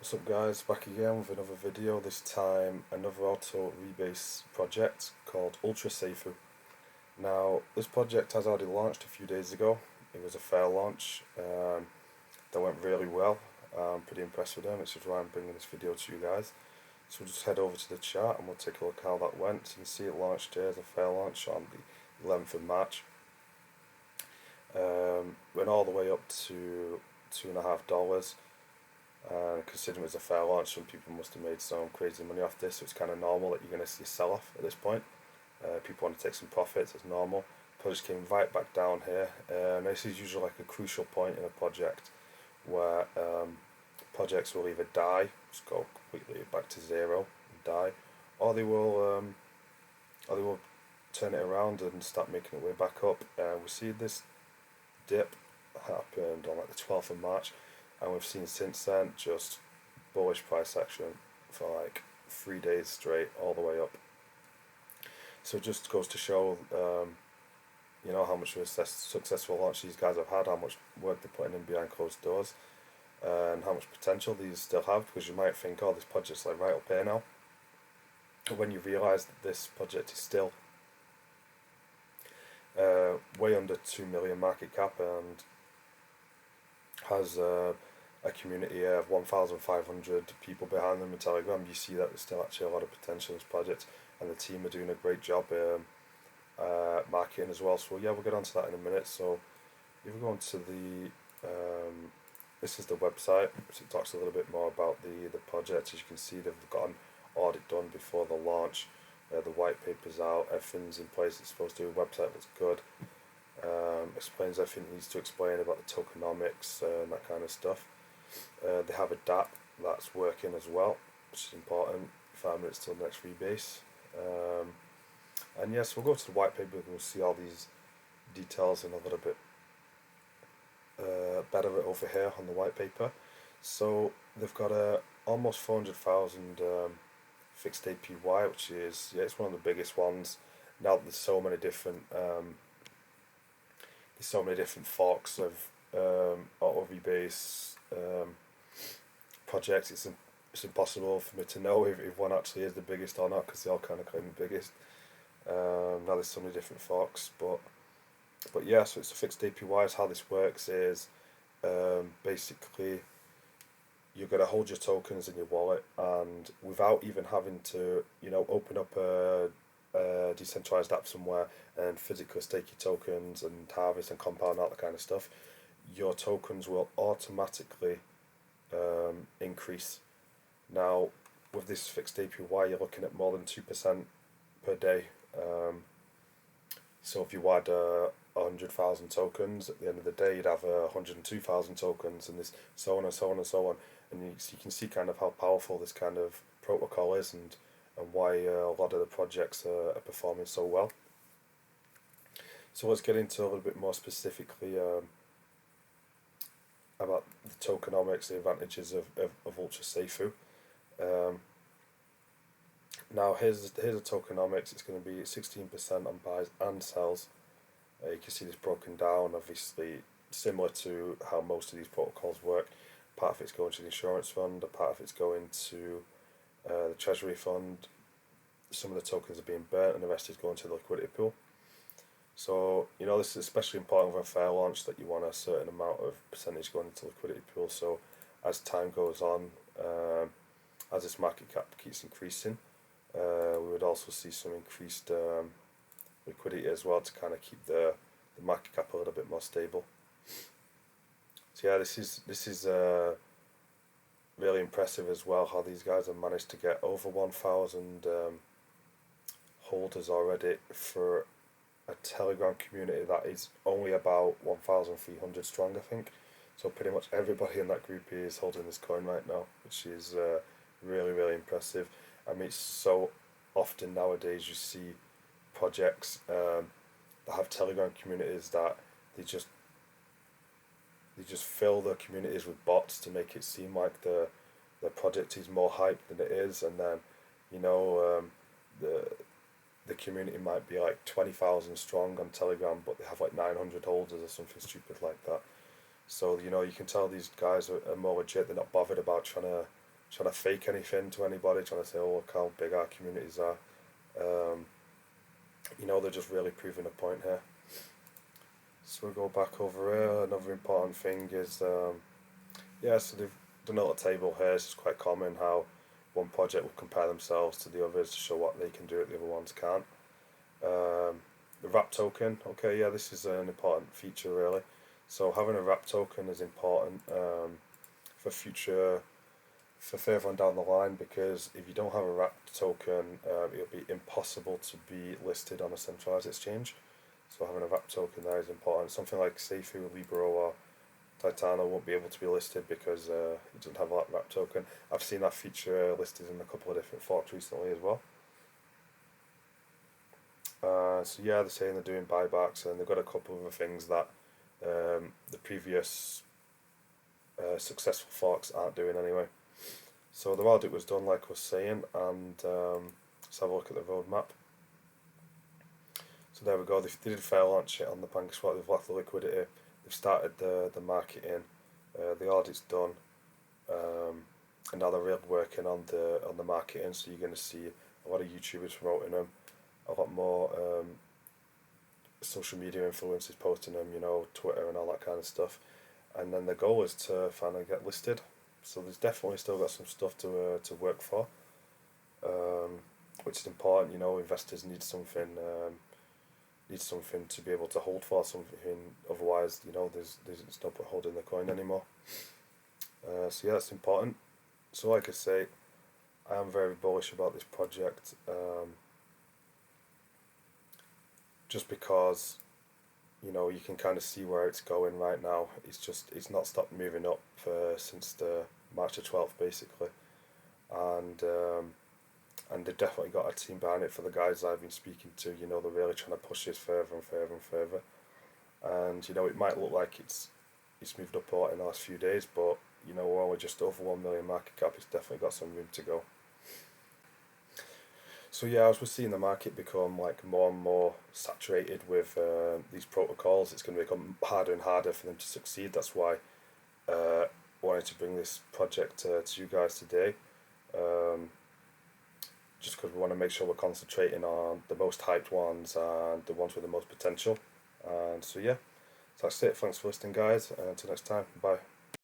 What's up guys, back again with another video, this time another Auto-Rebase project called UltraSafuu. Now this project has already launched a few days ago. It was a fair launch that went really well. I'm pretty impressed with them, which is why I'm bringing this video to you guys. So we'll just head over to the chart and we'll take a look how that went. So you can see it launched here as a fair launch on the 11th of March. Went all the way up to $2.50. Considering it was a fair launch, some people must have made some crazy money off this, so it's kind of normal that you're going to see a sell-off at this point. People want to take some profits, it's normal. Project came right back down here, and this is usually like a crucial point in a project where projects will either die, just go completely back to zero and die, or they will turn it around and start making it way back up. We see this dip happened on like the 12th of March. And we've seen since then just bullish price action for like 3 days straight, all the way up. So it just goes to show, how much of a successful launch these guys have had, how much work they're putting in behind closed doors, and how much potential these still have. Because you might think, oh, this project's like right up here now. But when you realise that this project is still way under 2 million market cap and has a community of 1,500 people behind them in Telegram, you see that there's still actually a lot of potential in this project, and the team are doing a great job marketing as well. So yeah, we'll get onto that in a minute. So if we go on to this is the website, so it talks a little bit more about the project. As you can see, they've got an audit done before the launch. The white paper's out, everything's in place it's supposed to. The website looks good. Explains everything it needs to explain about the tokenomics and that kind of stuff. They have a DApp that's working as well, which is important. 5 minutes till the next rebase. And yes, we'll go to the white paper and we'll see all these details in a little bit better over here on the white paper. So they've got almost 400,000 fixed APY, which is, it's one of the biggest ones. Now that there's so many different forks of Auto-Rebase projects. It's impossible for me to know if one actually is the biggest or not, because they all kind of claim the biggest. Now there's so many different forks, but yeah, so it's a fixed APY. How this works is basically you're going to hold your tokens in your wallet, and without even having to open up a decentralized app somewhere and physically stake your tokens and harvest and compound, all that kind of stuff, your tokens will automatically increase. Now with this fixed APY, you're looking at more than 2% per day. So if you had 100,000 tokens, at the end of the day you'd have 102,000 tokens, and this so on and so on and so on. And you can see kind of how powerful this kind of protocol is, and why a lot of the projects are performing so well. So let's get into a little bit more specifically about the tokenomics, the advantages of UltraSafuu. Now here's the tokenomics. It's going to be 16% on buys and sells. You can see this broken down, obviously similar to how most of these protocols work. Part of it's going to the insurance fund, a part of it's going to the treasury fund. Some of the tokens are being burnt and the rest is going to the liquidity pool. So this is especially important with a fair launch, that you want a certain amount of percentage going into the liquidity pool. So as time goes on, as this market cap keeps increasing, we would also see some increased liquidity as well, to kind of keep the market cap a little bit more stable. So yeah, this is really impressive as well, how these guys have managed to get over 1,000 holders already for a Telegram community that is only about 1,300 strong, I think. So pretty much everybody in that group is holding this coin right now, which is really, really impressive. I mean, it's so often nowadays you see projects that have Telegram communities that they just fill their communities with bots to make it seem like the project is more hyped than it is, and then the community might be like 20,000 strong on Telegram, but they have like 900 holders or something stupid like that. So you can tell these guys are more legit. They're not bothered about trying to trying to fake anything to anybody, trying to say, oh, look how big our communities are. They're just really proving a point here. So we go back over here. Another important thing is, so they've done a little table here. It's quite common how one project will compare themselves to the others to show what they can do that the other ones can't. The wrap token, okay, yeah, this is an important feature really. So having a wrap token is important for further on down the line, because if you don't have a wrapped token, it'll be impossible to be listed on a centralized exchange. So having a wrapped token there is important. Something like Safuu, Libro, or Titano won't be able to be listed because it doesn't have a wrapped token. I've seen that feature listed in a couple of different forks recently as well. They're saying they're doing buybacks, and they've got a couple of other things that the previous successful forks aren't doing anyway. So the audit was done, like I was saying, and let's have a look at the roadmap. So there we go. They did fail launch it on the bank swap. They've locked the liquidity. They've started the marketing. The audit's done, and now they're really working on the marketing. So you're going to see a lot of YouTubers promoting them, a lot more social media influencers posting them, Twitter and all that kind of stuff. And then the goal is to finally get listed. So there's definitely still got some stuff to work for, which is important. Investors need something to be able to hold for something. Otherwise, there's no point holding the coin anymore. That's important. So like I say, I am very bullish about this project. Just because you can kind of see where it's going right now. It's not stopped moving up since the March the 12th basically, and they've definitely got a team behind it. For the guys I've been speaking to, they're really trying to push this further and further and further. And it might look like it's moved up a lot in the last few days, but we're only just over 1 million market cap. It's definitely got some room to go. So as we're seeing the market become more and more saturated with these protocols, it's going to become harder and harder for them to succeed. That's why I wanted to bring this project to you guys today. Just because we want to make sure we're concentrating on the most hyped ones and the ones with the most potential. And so that's it. Thanks for listening, guys. And until next time, bye.